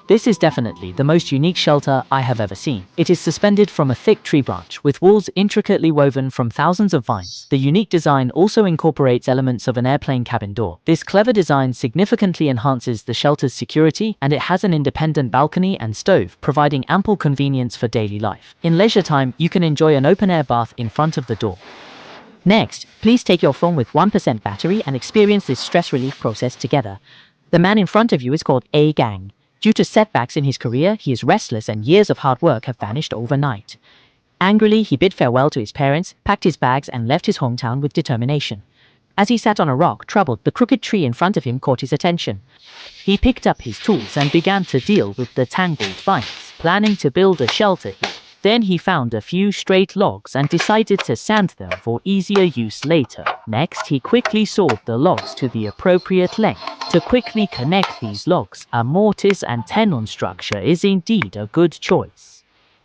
This is definitely the most unique shelter I have ever seen. It is suspended from a thick tree branch with walls intricately woven from thousands of vines. The unique design also incorporates elements of an airplane cabin door. This clever design significantly enhances the shelter's security, and it has an independent balcony and stove, providing ample convenience for daily life. In leisure time, you can enjoy an open-air bath in front of the door. Next, please take your phone with 1% battery and experience this stress relief process together. The man in front of you is called A Gang. Due to setbacks in his career, he is restless and years of hard work have vanished overnight. Angrily, he bid farewell to his parents, packed his bags and left his hometown with determination. As he sat on a rock, troubled, the crooked tree in front of him caught his attention. He picked up his tools and began to deal with the tangled vines, planning to build a shelter here. Then he found a few straight logs and decided to sand them for easier use later. Next, he quickly sawed the logs to the appropriate length. To quickly connect these logs, a mortise and tenon structure is indeed a good choice.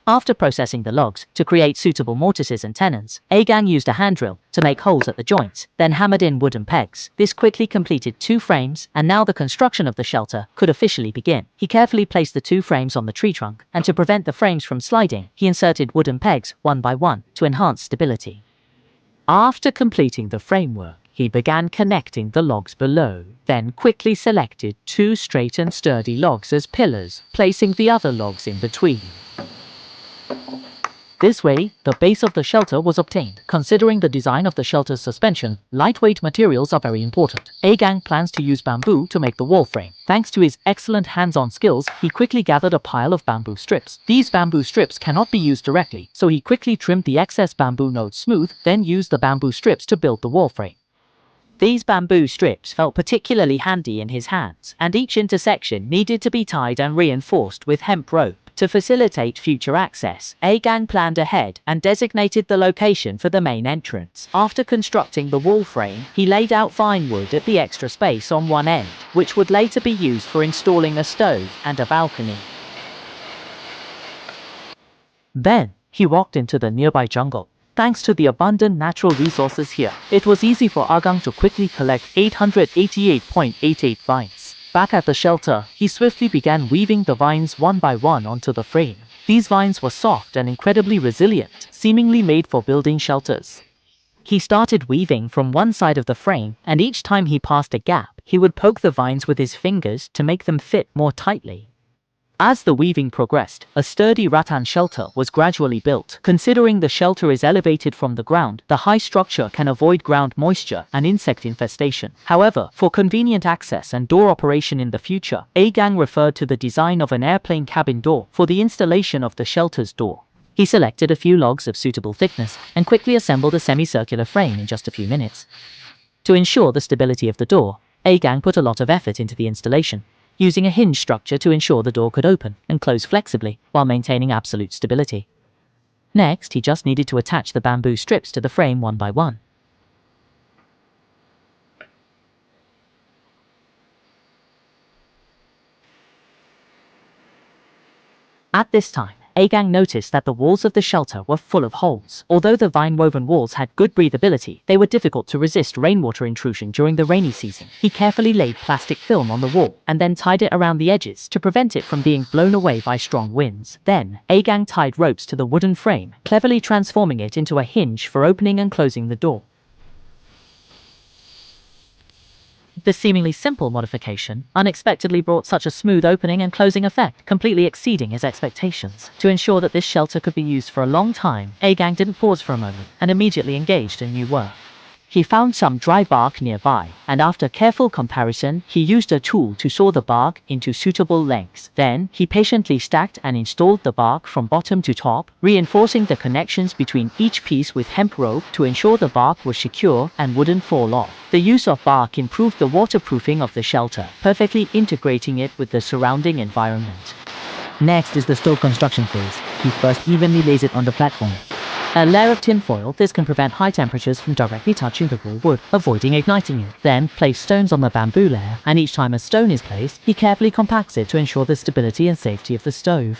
After processing the logs to create suitable mortises and tenons, A Gang used a hand drill to make holes at the joints, then hammered in wooden pegs. This quickly completed 2 frames, and now the construction of the shelter could officially begin. He carefully placed the 2 frames on the tree trunk, and to prevent the frames from sliding, he inserted wooden pegs one by one to enhance stability. After completing the framework, he began connecting the logs below, then quickly selected 2 straight and sturdy logs as pillars, placing the other logs in between. This way, the base of the shelter was obtained. Considering the design of the shelter's suspension, lightweight materials are very important. A Gang plans to use bamboo to make the wall frame. Thanks to his excellent hands-on skills, he quickly gathered a pile of bamboo strips. These bamboo strips cannot be used directly, so he quickly trimmed the excess bamboo nodes smooth, then used the bamboo strips to build the wall frame. These bamboo strips felt particularly handy in his hands, and each intersection needed to be tied and reinforced with hemp rope. To facilitate future access, A Gang planned ahead and designated the location for the main entrance. After constructing the wall frame, he laid out vine wood at the extra space on one end, which would later be used for installing a stove and a balcony. Then, he walked into the nearby jungle. Thanks to the abundant natural resources here, it was easy for A Gang to quickly collect 888.88 vines. Back at the shelter, he swiftly began weaving the vines one by one onto the frame. These vines were soft and incredibly resilient, seemingly made for building shelters. He started weaving from one side of the frame, and each time he passed a gap, he would poke the vines with his fingers to make them fit more tightly. As the weaving progressed, a sturdy rattan shelter was gradually built. Considering the shelter is elevated from the ground, the high structure can avoid ground moisture and insect infestation. However, for convenient access and door operation in the future, A Gang referred to the design of an airplane cabin door for the installation of the shelter's door. He selected a few logs of suitable thickness and quickly assembled a semicircular frame in just a few minutes. To ensure the stability of the door, A Gang put a lot of effort into the installation, using a hinge structure to ensure the door could open and close flexibly while maintaining absolute stability. Next, he just needed to attach the bamboo strips to the frame one by one. At this time, A Gang noticed that the walls of the shelter were full of holes. Although the vine-woven walls had good breathability, they were difficult to resist rainwater intrusion during the rainy season. He carefully laid plastic film on the wall and then tied it around the edges to prevent it from being blown away by strong winds. Then, A Gang tied ropes to the wooden frame, cleverly transforming it into a hinge for opening and closing the door. This seemingly simple modification unexpectedly brought such a smooth opening and closing effect, completely exceeding his expectations. To ensure that this shelter could be used for a long time, A Gang didn't pause for a moment and immediately engaged in new work. He found some dry bark nearby, and after careful comparison, he used a tool to saw the bark into suitable lengths. Then, he patiently stacked and installed the bark from bottom to top, reinforcing the connections between each piece with hemp rope to ensure the bark was secure and wouldn't fall off. The use of bark improved the waterproofing of the shelter, perfectly integrating it with the surrounding environment. Next is the stove construction phase. He first evenly lays it on the platform. A layer of tinfoil, this can prevent high temperatures from directly touching the raw wood, avoiding igniting it. Then, place stones on the bamboo layer, and each time a stone is placed, he carefully compacts it to ensure the stability and safety of the stove.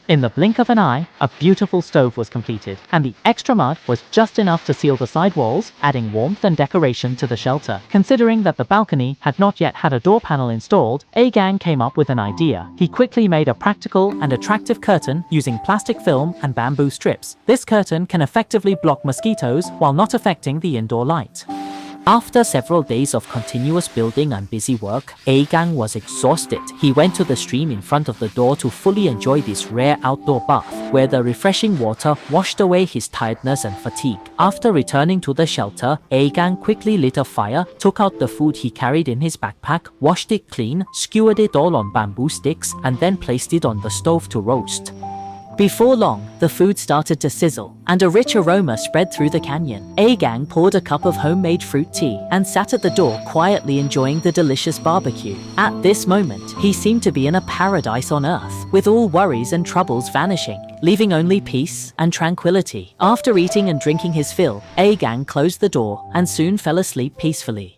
In the blink of an eye, a beautiful stove was completed, and the extra mud was just enough to seal the side walls, adding warmth and decoration to the shelter. Considering that the balcony had not yet had a door panel installed, Agang came up with an idea. He quickly made a practical and attractive curtain using plastic film and bamboo strips. This curtain can effectively block mosquitoes while not affecting the indoor light. After several days of continuous building and busy work, Agang was exhausted. He went to the stream in front of the door to fully enjoy this rare outdoor bath, where the refreshing water washed away his tiredness and fatigue. After returning to the shelter, Agang quickly lit a fire, took out the food he carried in his backpack, washed it clean, skewered it all on bamboo sticks, and then placed it on the stove to roast. Before long, the food started to sizzle, and a rich aroma spread through the canyon. Agang poured a cup of homemade fruit tea and sat at the door quietly enjoying the delicious barbecue. At this moment, he seemed to be in a paradise on earth, with all worries and troubles vanishing, leaving only peace and tranquility. After eating and drinking his fill, Agang closed the door and soon fell asleep peacefully.